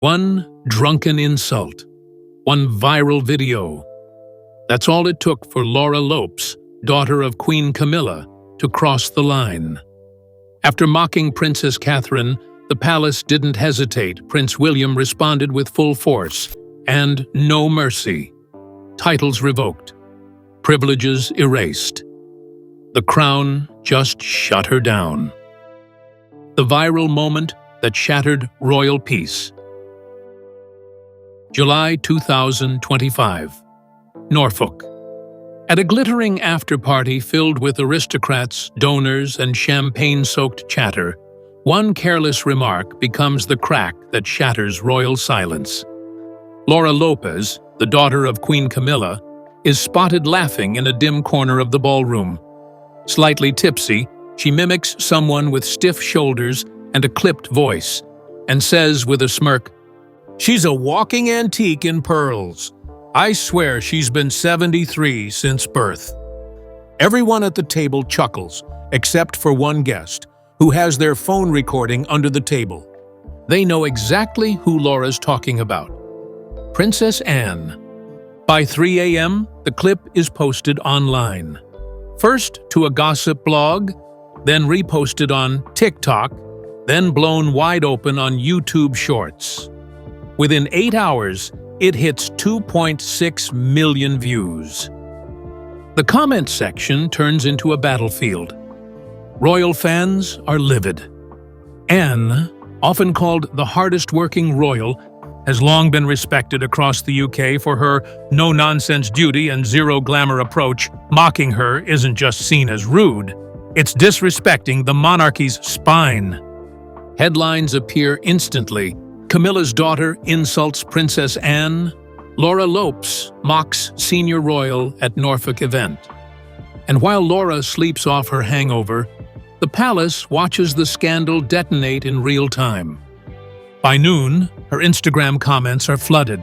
One drunken insult, one viral video. That's all it took for Laura Lopes, daughter of Queen Camilla, to cross the line. After mocking Princess Catherine, the palace didn't hesitate. Prince William responded with full force and no mercy. Titles revoked, privileges erased. The crown just shut her down. The viral moment that shattered royal peace. July 2025, Norfolk. At a glittering after-party filled with aristocrats, donors, and champagne-soaked chatter, one careless remark becomes the crack that shatters royal silence. Laura Lopes, the daughter of Queen Camilla, is spotted laughing in a dim corner of the ballroom. Slightly tipsy, she mimics someone with stiff shoulders and a clipped voice, and says with a smirk, "She's a walking antique in pearls. I swear she's been 73 since birth." Everyone at the table chuckles, except for one guest, who has their phone recording under the table. They know exactly who Laura's talking about. Princess Anne. By 3 a.m., the clip is posted online. First to a gossip blog, then reposted on TikTok, then blown wide open on YouTube Shorts. Within 8 hours, it hits 2.6 million views. The comment section turns into a battlefield. Royal fans are livid. Anne, often called the hardest-working royal, has long been respected across the UK for her no-nonsense duty and zero-glamour approach. Mocking her isn't just seen as rude, it's disrespecting the monarchy's spine. Headlines appear instantly. Camilla's daughter insults Princess Anne. Laura Lopes mocks senior royal at Norfolk event. And while Laura sleeps off her hangover, the palace watches the scandal detonate in real time. By noon, her Instagram comments are flooded.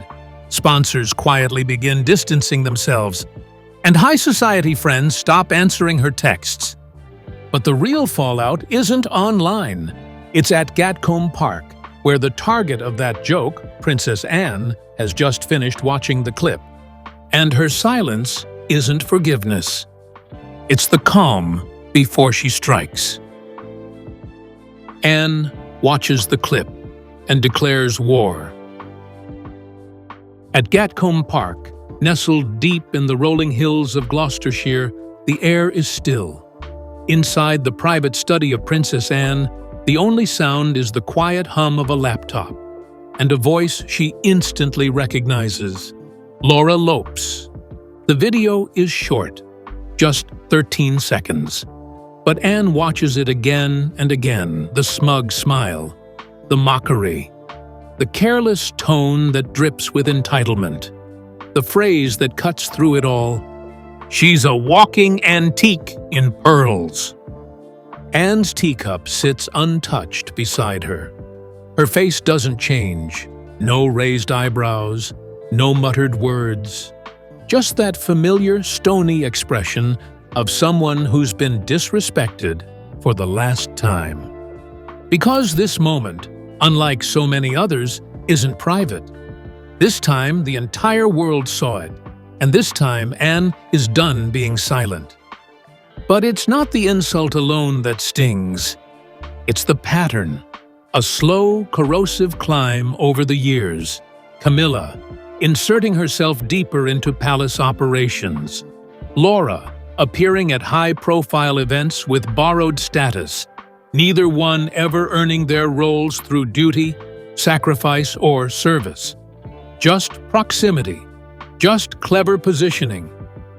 Sponsors quietly begin distancing themselves, and high society friends stop answering her texts. But the real fallout isn't online. It's at Gatcombe Park, where the target of that joke, Princess Anne, has just finished watching the clip. And her silence isn't forgiveness. It's the calm before she strikes. Anne watches the clip and declares war. At Gatcombe Park, nestled deep in the rolling hills of Gloucestershire, the air is still. Inside the private study of Princess Anne, the only sound is the quiet hum of a laptop, and a voice she instantly recognizes: Laura Lopes. The video is short, just 13 seconds. But Anne watches it again and again, the smug smile, the mockery, the careless tone that drips with entitlement, the phrase that cuts through it all: "She's a walking antique in pearls." Anne's teacup sits untouched beside her. Her face doesn't change. No raised eyebrows, no muttered words. Just that familiar, stony expression of someone who's been disrespected for the last time. Because this moment, unlike so many others, isn't private. This time, the entire world saw it, and this time Anne is done being silent. But it's not the insult alone that stings. It's the pattern, a slow, corrosive climb over the years. Camilla, inserting herself deeper into palace operations. Laura, appearing at high-profile events with borrowed status, neither one ever earning their roles through duty, sacrifice, or service. Just proximity, just clever positioning.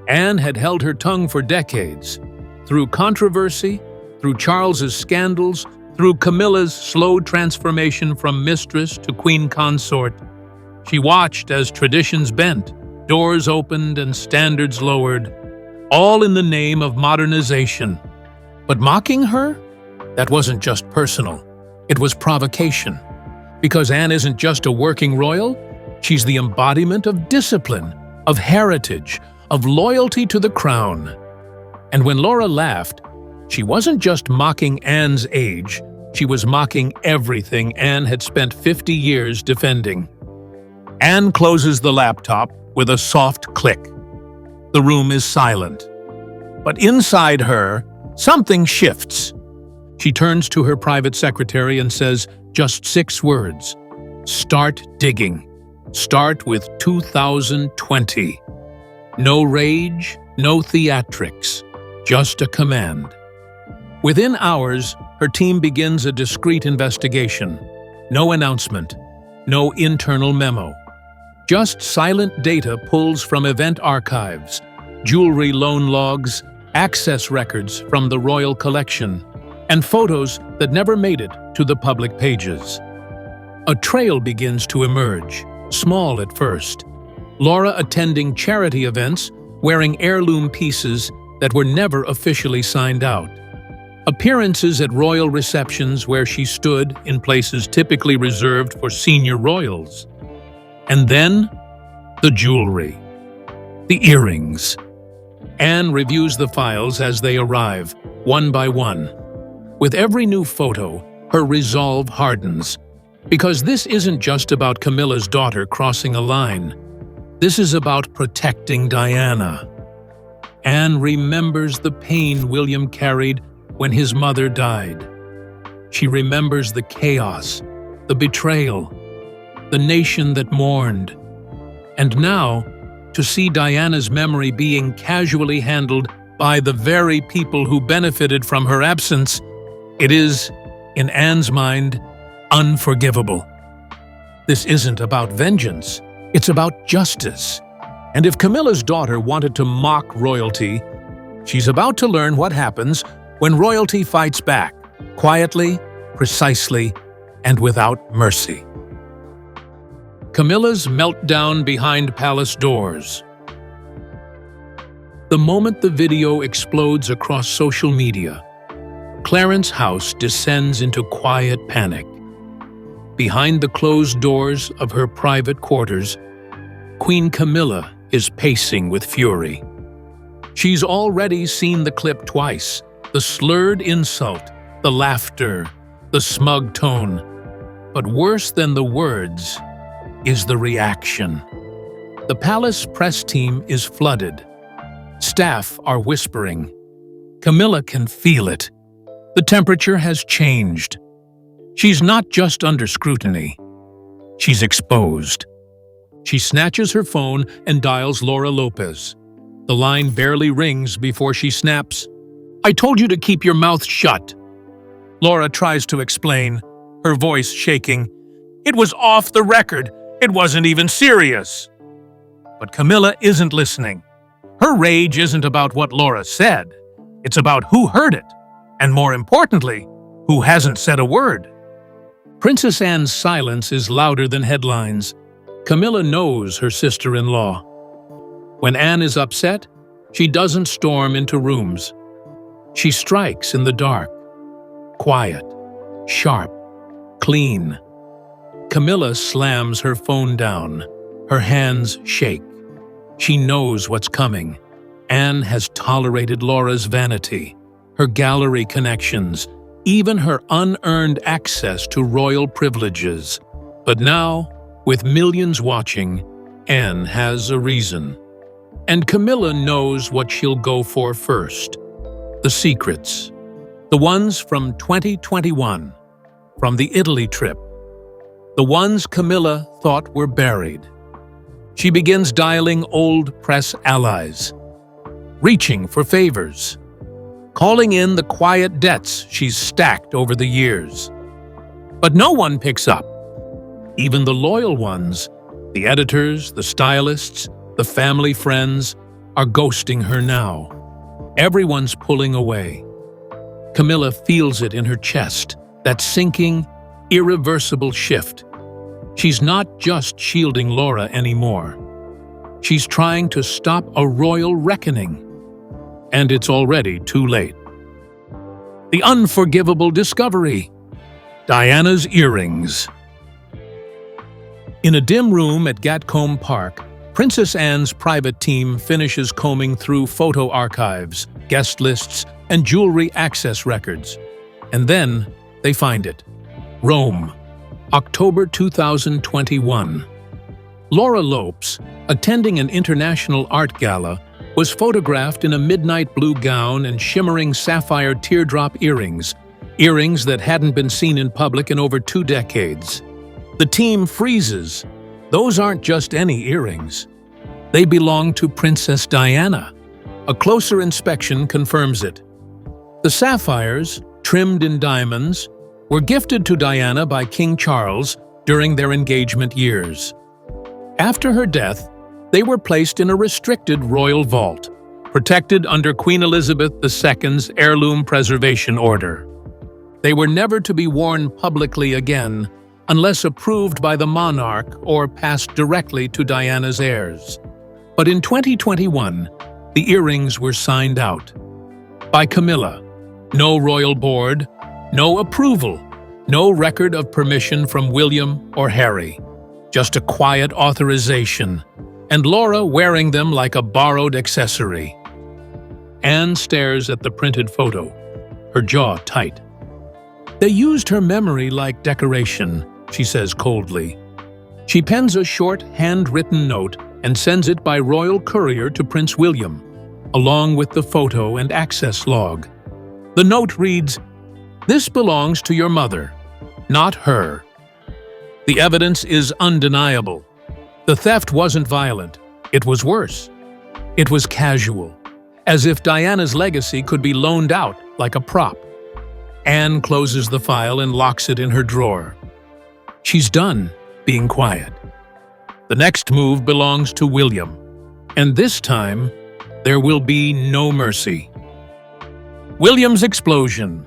Anne had held her tongue for decades. Through controversy, through Charles's scandals, through Camilla's slow transformation from mistress to queen consort, she watched as traditions bent, doors opened, and standards lowered, all in the name of modernization. But mocking her? That wasn't just personal. It was provocation. Because Anne isn't just a working royal, she's the embodiment of discipline, of heritage, of loyalty to the crown. And when Laura laughed, she wasn't just mocking Anne's age, She was mocking everything Anne had spent 50 years defending. Anne closes the laptop with a soft click. The room is silent. But inside her, something shifts. She turns to her private secretary and says just 6 words. Start digging. Start with 2020. No rage, no theatrics, just a command. Within hours, her team begins a discreet investigation. No announcement, no internal memo. Just silent data pulls from event archives, jewelry loan logs, access records from the royal collection, and photos that never made it to the public pages. A trail begins to emerge, small at first. Laura attending charity events, wearing heirloom pieces that were never officially signed out. Appearances at royal receptions where she stood in places typically reserved for senior royals. And then, the jewelry. The earrings. Anne reviews the files as they arrive, one by one. With every new photo, her resolve hardens. Because this isn't just about Camilla's daughter crossing a line. This is about protecting Diana. Anne remembers the pain William carried when his mother died. She remembers the chaos, the betrayal, the nation that mourned. And now, to see Diana's memory being casually handled by the very people who benefited from her absence, it is, in Anne's mind, unforgivable. This isn't about vengeance, it's about justice. And if Camilla's daughter wanted to mock royalty, she's about to learn what happens when royalty fights back, quietly, precisely, and without mercy. Camilla's meltdown behind palace doors. The moment the video explodes across social media, Clarence's house descends into quiet panic. Behind the closed doors of her private quarters, Queen Camilla is pacing with fury. She's already seen the clip twice, the slurred insult, the laughter, the smug tone. But worse than the words is the reaction. The palace press team is flooded. Staff are whispering. Camilla can feel it. The temperature has changed. She's not just under scrutiny. She's exposed. She snatches her phone and dials Laura Lopez. The line barely rings before she snaps, "I told you to keep your mouth shut." Laura tries to explain, her voice shaking. "It was off the record. It wasn't even serious." But Camilla isn't listening. Her rage isn't about what Laura said. It's about who heard it, and more importantly, who hasn't said a word. Princess Anne's silence is louder than headlines. Camilla knows her sister-in-law. When Anne is upset, she doesn't storm into rooms. She strikes in the dark. Quiet, sharp, clean. Camilla slams her phone down. Her hands shake. She knows what's coming. Anne has tolerated Laura's vanity, her gallery connections, even her unearned access to royal privileges. But now, with millions watching, Anne has a reason. And Camilla knows what she'll go for first. The secrets. The ones from 2021, from the Italy trip. The ones Camilla thought were buried. She begins dialing old press allies, reaching for favors, calling in the quiet debts she's stacked over the years. But no one picks up. Even the loyal ones, the editors, the stylists, the family friends, are ghosting her now. Everyone's pulling away. Camilla feels it in her chest, that sinking, irreversible shift. She's not just shielding Laura anymore. She's trying to stop a royal reckoning. And it's already too late. The unforgivable discovery. Diana's earrings. In a dim room at Gatcombe Park, Princess Anne's private team finishes combing through photo archives, guest lists, and jewelry access records. And then, they find it. Rome, October 2021. Laura Lopes, attending an international art gala, was photographed in a midnight blue gown and shimmering sapphire teardrop earrings that hadn't been seen in public in over 2 decades. The team freezes. Those aren't just any earrings. They belong to Princess Diana. A closer inspection confirms it. The sapphires, trimmed in diamonds, were gifted to Diana by King Charles during their engagement years. After her death, they were placed in a restricted royal vault, protected under Queen Elizabeth II's heirloom preservation order. They were never to be worn publicly again unless approved by the monarch or passed directly to Diana's heirs. But in 2021, the earrings were signed out. By Camilla. No royal board, no approval, no record of permission from William or Harry. Just a quiet authorization, and Laura wearing them like a borrowed accessory. Anne stares at the printed photo, her jaw tight. They used her memory like decoration, she says coldly. She pens a short, handwritten note and sends it by royal courier to Prince William, along with the photo and access log. The note reads, "This belongs to your mother, not her." The evidence is undeniable. The theft wasn't violent. It was worse. It was casual, as if Diana's legacy could be loaned out like a prop. Anne closes the file and locks it in her drawer. She's done being quiet. The next move belongs to William, and this time, there will be no mercy. William's explosion.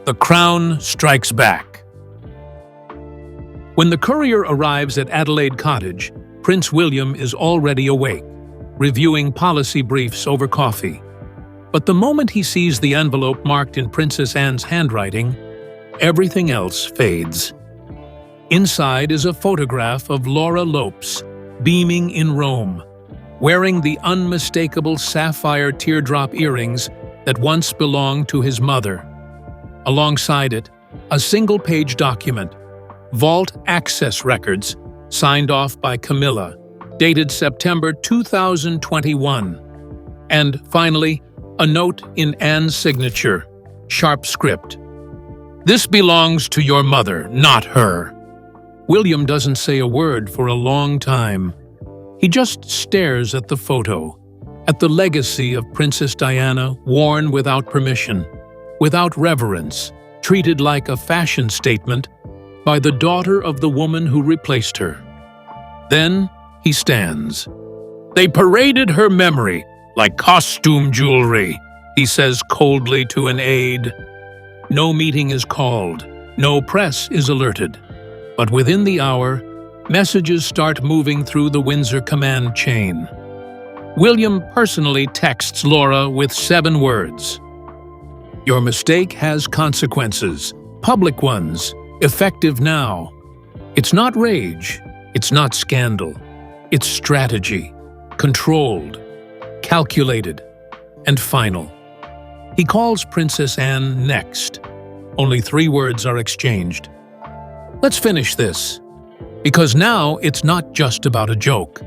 The crown strikes back. When the courier arrives at Adelaide Cottage, Prince William is already awake, reviewing policy briefs over coffee. But the moment he sees the envelope marked in Princess Anne's handwriting, everything else fades. Inside is a photograph of Laura Lopes, beaming in Rome, wearing the unmistakable sapphire teardrop earrings that once belonged to his mother. Alongside it, a single-page document, Vault Access Records, signed off by Camilla, dated September 2021. And finally, a note in Anne's signature, sharp script. "This belongs to your mother, not her." William doesn't say a word for a long time. He just stares at the photo, at the legacy of Princess Diana worn without permission, without reverence, treated like a fashion statement by the daughter of the woman who replaced her. Then he stands. "They paraded her memory like costume jewelry," he says coldly to an aide. No meeting is called, no press is alerted. But within the hour, messages start moving through the Windsor command chain. William personally texts Laura with 7 words. "Your mistake has consequences, public ones, effective now." It's not rage, it's not scandal, it's strategy, controlled, calculated, and final. He calls Princess Anne next. Only 3 words are exchanged. Let's finish this, because now it's not just about a joke.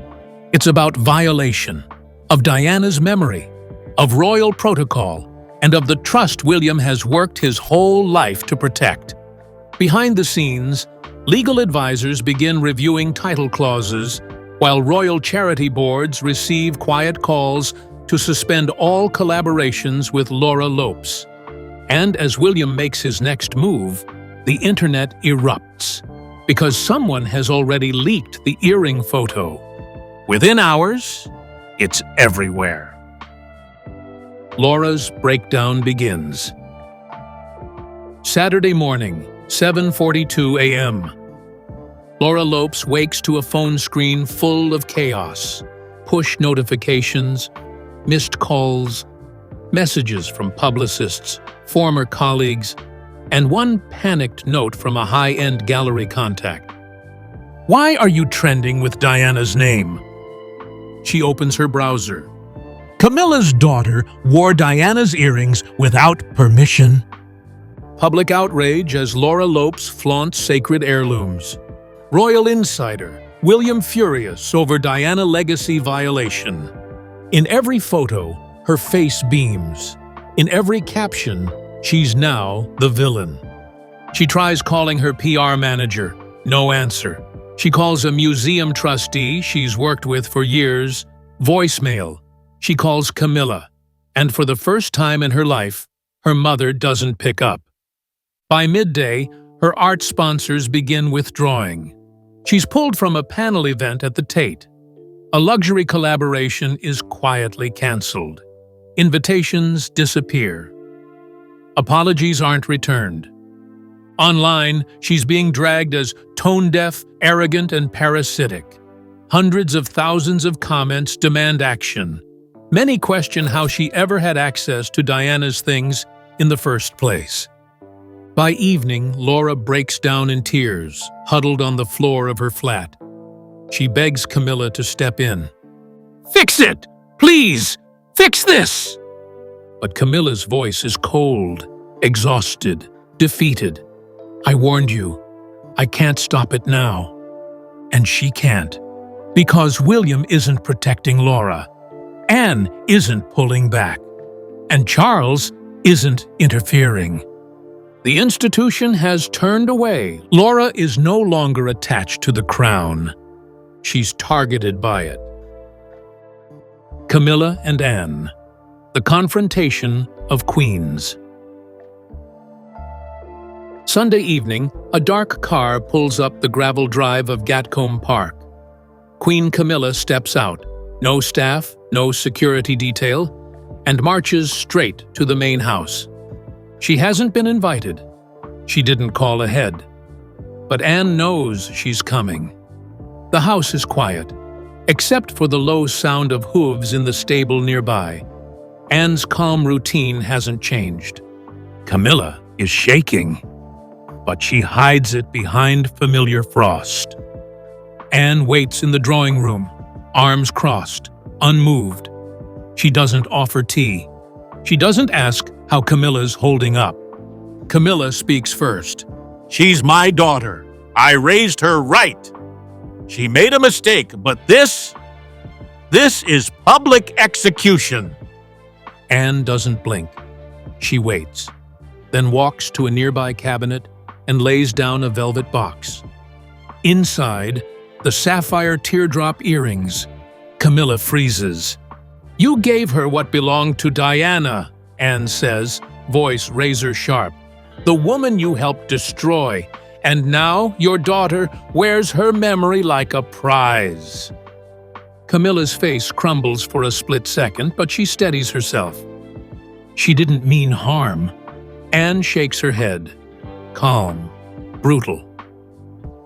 It's about violation of Diana's memory, of royal protocol, and of the trust William has worked his whole life to protect. Behind the scenes, legal advisors begin reviewing title clauses, while royal charity boards receive quiet calls to suspend all collaborations with Laura Lopes. And as William makes his next move, the internet erupts, because someone has already leaked the earring photo. Within hours, it's everywhere. Laura's breakdown begins. Saturday morning, 7:42 a.m. Laura Lopes wakes to a phone screen full of chaos. Push notifications, missed calls, messages from publicists, former colleagues, and one panicked note from a high-end gallery contact. "Why are you trending with Diana's name?" She opens her browser. "Camilla's daughter wore Diana's earrings without permission." Public outrage as Laura Lopes flaunts sacred heirlooms. Royal insider, William furious over Diana legacy violation. In every photo, her face beams. In every caption, she's now the villain. She tries calling her PR manager. No answer. She calls a museum trustee she's worked with for years. Voicemail. She calls Camilla. And for the first time in her life, her mother doesn't pick up. By midday, her art sponsors begin withdrawing. She's pulled from a panel event at the Tate. A luxury collaboration is quietly cancelled. Invitations disappear. Apologies aren't returned. Online, she's being dragged as tone-deaf, arrogant, and parasitic. Hundreds of thousands of comments demand action. Many question how she ever had access to Diana's things in the first place. By evening, Laura breaks down in tears, huddled on the floor of her flat. She begs Camilla to step in. "Fix it! Please! Fix this!" But Camilla's voice is cold, exhausted, defeated. "I warned you. I can't stop it now." And she can't. Because William isn't protecting Laura. Anne isn't pulling back. And Charles isn't interfering. The institution has turned away. Laura is no longer attached to the crown. She's targeted by it. Camilla and Anne. The confrontation of queens. Sunday evening, a dark car pulls up the gravel drive of Gatcombe Park. Queen Camilla steps out, no staff, no security detail, and marches straight to the main house. She hasn't been invited. She didn't call ahead. But Anne knows she's coming. The house is quiet, except for the low sound of hooves in the stable nearby. Anne's calm routine hasn't changed. Camilla is shaking, but she hides it behind familiar frost. Anne waits in the drawing room, arms crossed, unmoved. She doesn't offer tea. She doesn't ask how Camilla's holding up. Camilla speaks first. "She's my daughter. I raised her right. She made a mistake, but this is public execution." Anne doesn't blink. She waits, then walks to a nearby cabinet and lays down a velvet box. Inside, the sapphire teardrop earrings. Camilla freezes. "You gave her what belonged to Diana," Anne says, voice razor-sharp. "The woman you helped destroy, and now your daughter wears her memory like a prize." Camilla's face crumbles for a split second, but she steadies herself. She didn't mean harm. Anne shakes her head. Calm, brutal.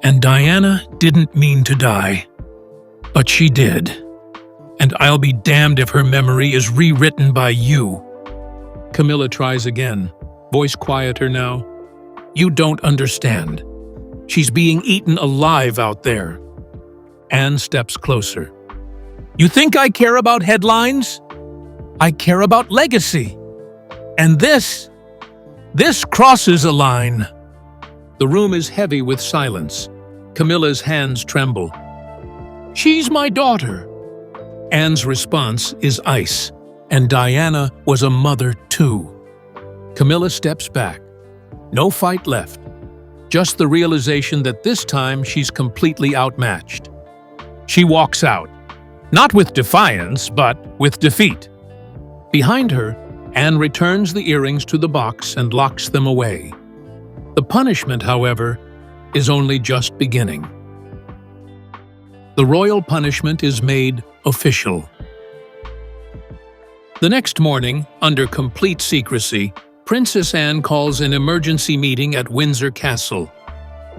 "And Diana didn't mean to die. But she did. And I'll be damned if her memory is rewritten by you." Camilla tries again, voice quieter now. "You don't understand. She's being eaten alive out there." Anne steps closer. "You think I care about headlines? I care about legacy. And this crosses a line." The room is heavy with silence. Camilla's hands tremble. "She's my daughter." Anne's response is ice, and Diana was a mother too. Camilla steps back. No fight left. Just the realization that this time she's completely outmatched. She walks out, not with defiance, but with defeat. Behind her, Anne returns the earrings to the box and locks them away. The punishment, however, is only just beginning. The royal punishment is made official. The next morning, under complete secrecy, Princess Anne calls an emergency meeting at Windsor Castle.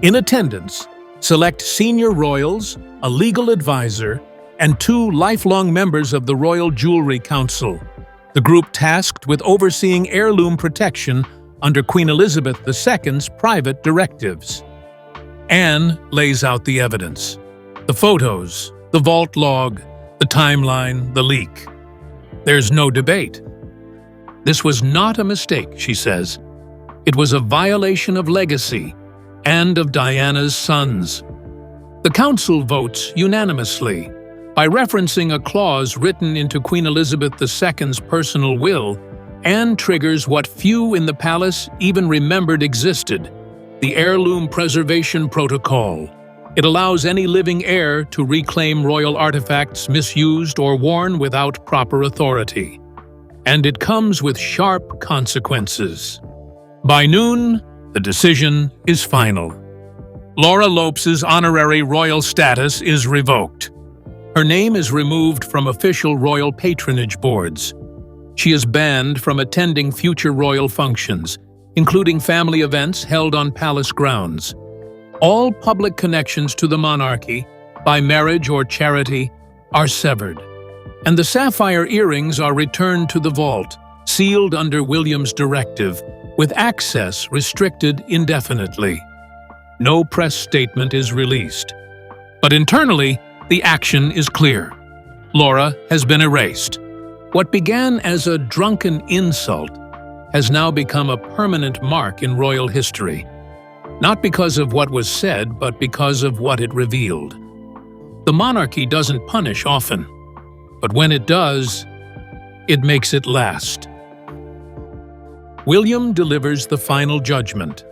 In attendance, select senior royals, a legal advisor, and 2 lifelong members of the Royal Jewelry Council, the group tasked with overseeing heirloom protection under Queen Elizabeth II's private directives. Anne lays out the evidence. The photos, the vault log, the timeline, the leak. There's no debate. This was not a mistake, she says. It was a violation of legacy and of Diana's sons. The council votes unanimously by referencing a clause written into Queen Elizabeth II's personal will and triggers what few in the palace even remembered existed: the Heirloom Preservation Protocol. It allows any living heir to reclaim royal artifacts misused or worn without proper authority. And it comes with sharp consequences. By noon, the decision is final. Laura Lopes's honorary royal status is revoked. Her name is removed from official royal patronage boards. She is banned from attending future royal functions, including family events held on palace grounds. All public connections to the monarchy, by marriage or charity, are severed, and the sapphire earrings are returned to the vault, sealed under William's directive, with access restricted indefinitely. No press statement is released. But internally, the action is clear. Laura has been erased. What began as a drunken insult has now become a permanent mark in royal history. Not because of what was said, but because of what it revealed. The monarchy doesn't punish often, but when it does, it makes it last. William delivers the final judgment.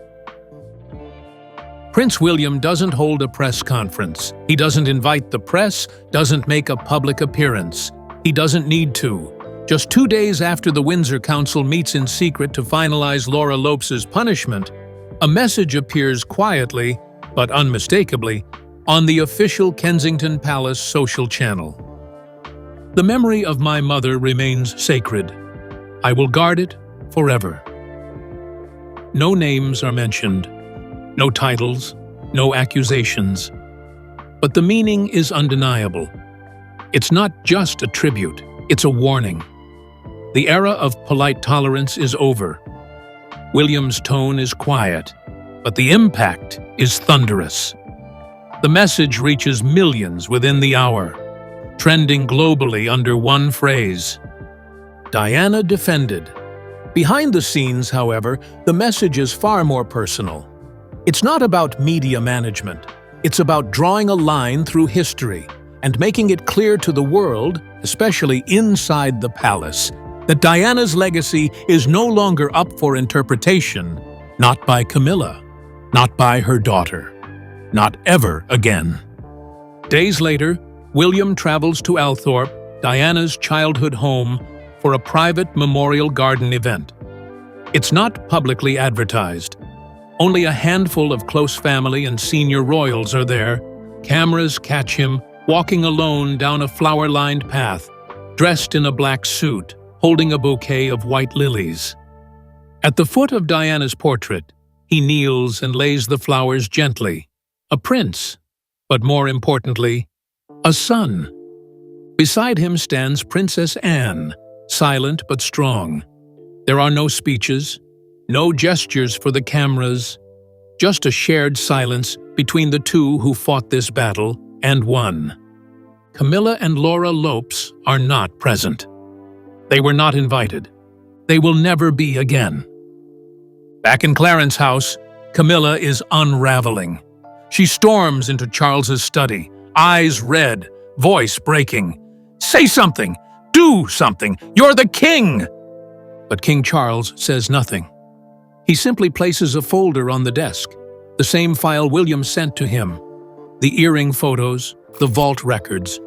Prince William doesn't hold a press conference. He doesn't invite the press, doesn't make a public appearance. He doesn't need to. Just 2 days after the Windsor Council meets in secret to finalize Laura Lopes's punishment, a message appears quietly, but unmistakably, on the official Kensington Palace social channel. The memory of my mother remains sacred. I will guard it forever. No names are mentioned, no titles, no accusations. But the meaning is undeniable. It's not just a tribute, it's a warning. The era of polite tolerance is over. William's tone is quiet, but the impact is thunderous. The message reaches millions within the hour, trending globally under one phrase: Diana defended. Behind the scenes, however, the message is far more personal. It's not about media management. It's about drawing a line through history and making it clear to the world, especially inside the palace, that Diana's legacy is no longer up for interpretation, not by Camilla, not by her daughter, not ever again. Days later, William travels to Althorp, Diana's childhood home, for a private memorial garden event. It's not publicly advertised. Only a handful of close family and senior royals are there. Cameras catch him walking alone down a flower-lined path, dressed in a black suit, holding a bouquet of white lilies. At the foot of Diana's portrait, he kneels and lays the flowers gently. A prince, but more importantly, a son. Beside him stands Princess Anne, silent but strong. There are no speeches, no gestures for the cameras, just a shared silence between the two who fought this battle and won. Camilla and Laura Lopes are not present. They were not invited. They will never be again. Back in Clarence's house, Camilla is unraveling. She storms into Charles's study, eyes red, voice breaking. "Say something! Do something! You're the king!" But King Charles says nothing. He simply places a folder on the desk, the same file William sent to him. The earring photos, the vault records,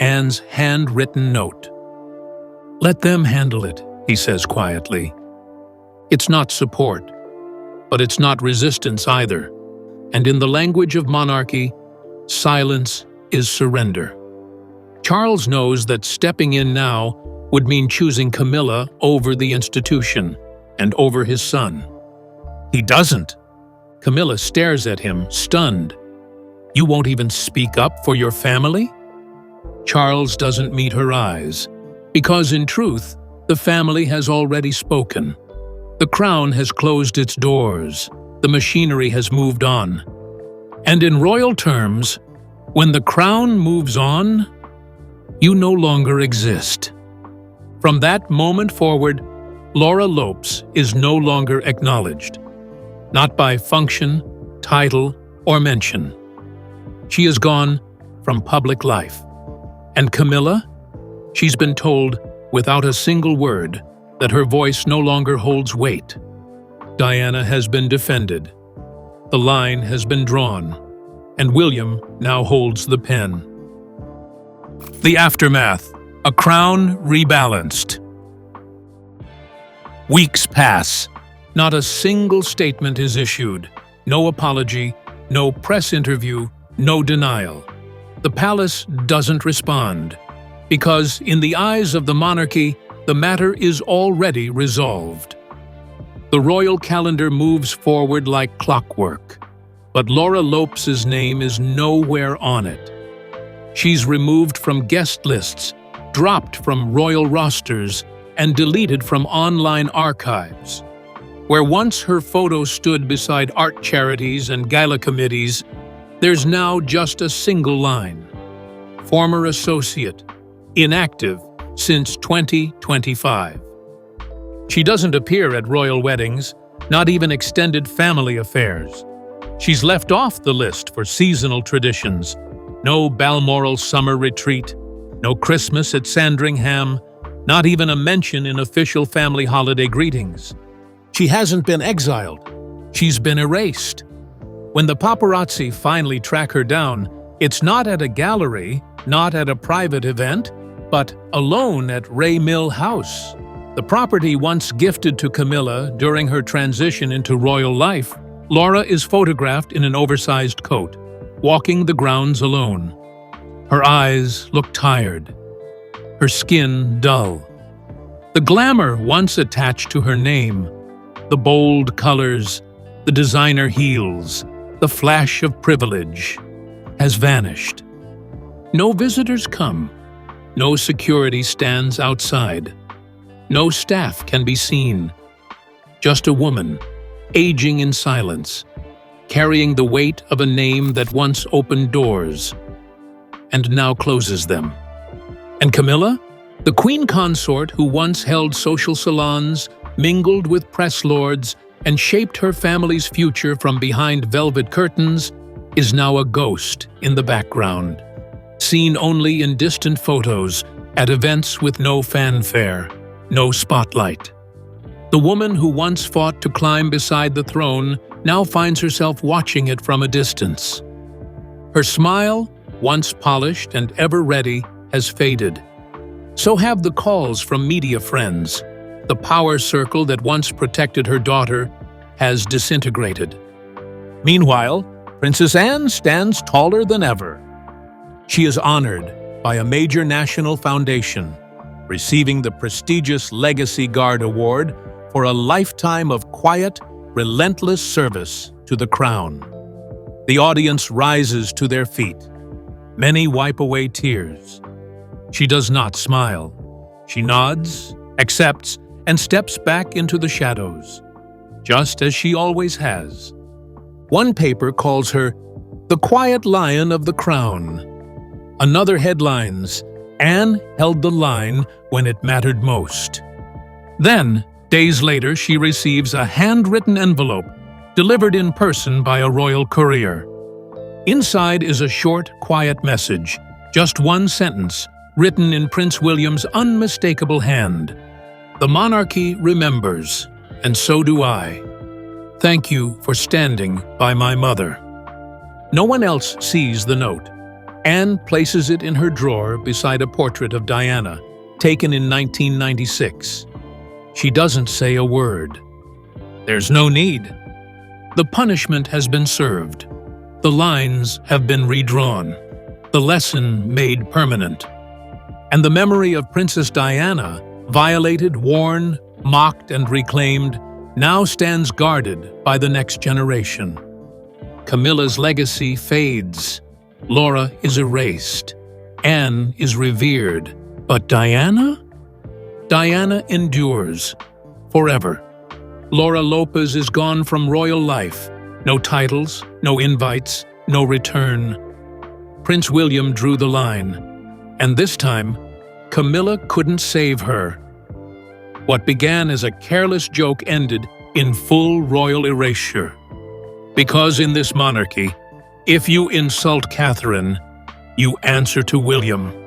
Anne's handwritten note. "Let them handle it," he says quietly. It's not support, but it's not resistance either. And in the language of monarchy, silence is surrender. Charles knows that stepping in now would mean choosing Camilla over the institution and over his son. He doesn't. Camilla stares at him, stunned. "You won't even speak up for your family?" Charles doesn't meet her eyes, because in truth, the family has already spoken. The crown has closed its doors. The machinery has moved on. And in royal terms, when the crown moves on, you no longer exist. From that moment forward, Laura Lopes is no longer acknowledged. not by function, title, or mention. She is gone from public life. And Camilla? She's been told, without a single word, that her voice no longer holds weight. Diana has been defended. The line has been drawn, and William now holds the pen. The aftermath: a crown rebalanced. Weeks pass. Not a single statement is issued. No apology, no press interview, no denial. The palace doesn't respond, because in the eyes of the monarchy, the matter is already resolved. The royal calendar moves forward like clockwork, but Laura Lopes's name is nowhere on it. She's removed from guest lists, dropped from royal rosters, and deleted from online archives. Where once her photo stood beside art charities and gala committees, there's now just a single line: former associate, inactive since 2025. She doesn't appear at royal weddings, not even extended family affairs. She's left off the list for seasonal traditions. No Balmoral summer retreat, no Christmas at Sandringham, not even a mention in official family holiday greetings. She hasn't been exiled. She's been erased. When the paparazzi finally track her down, it's not at a gallery, not at a private event, but alone at Ray Mill House. The property once gifted to Camilla during her transition into royal life, Laura is photographed in an oversized coat, walking the grounds alone. Her eyes look tired, her skin dull. The glamour once attached to her name, the bold colors, the designer heels, the flash of privilege, has vanished. No visitors come. No security stands outside. No staff can be seen. Just a woman, aging in silence, carrying the weight of a name that once opened doors and now closes them. And Camilla, the queen consort who once held social salons, mingled with press lords, and shaped her family's future from behind velvet curtains, is now a ghost in the background, seen only in distant photos at events with no fanfare, no spotlight. The woman who once fought to climb beside the throne now finds herself watching it from a distance. Her smile, once polished and ever ready, has faded. So have the calls from media friends. The power circle that once protected her daughter has disintegrated. Meanwhile, Princess Anne stands taller than ever. She is honored by a major national foundation, receiving the prestigious Legacy Guard Award for a lifetime of quiet, relentless service to the crown. The audience rises to their feet. Many wipe away tears. She does not smile. She nods, accepts, and steps back into the shadows, just as she always has. One paper calls her the quiet lion of the crown. Another headlines, Anne held the line when it mattered most. Then, days later, she receives a handwritten envelope delivered in person by a royal courier. Inside is a short, quiet message, just one sentence, written in Prince William's unmistakable hand. The monarchy remembers, and so do I. Thank you for standing by my mother. No one else sees the note. Anne places it in her drawer beside a portrait of Diana, taken in 1996. She doesn't say a word. There's no need. The punishment has been served. The lines have been redrawn. The lesson made permanent. And the memory of Princess Diana, violated, worn, mocked, and reclaimed, now stands guarded by the next generation. Camilla's legacy fades. Laura is erased. Anne is revered. But Diana? Diana endures. Forever. Laura Lopes is gone from royal life. No titles, no invites, no return. Prince William drew the line. And this time, Camilla couldn't save her. What began as a careless joke ended in full royal erasure. Because in this monarchy, if you insult Catherine, you answer to William.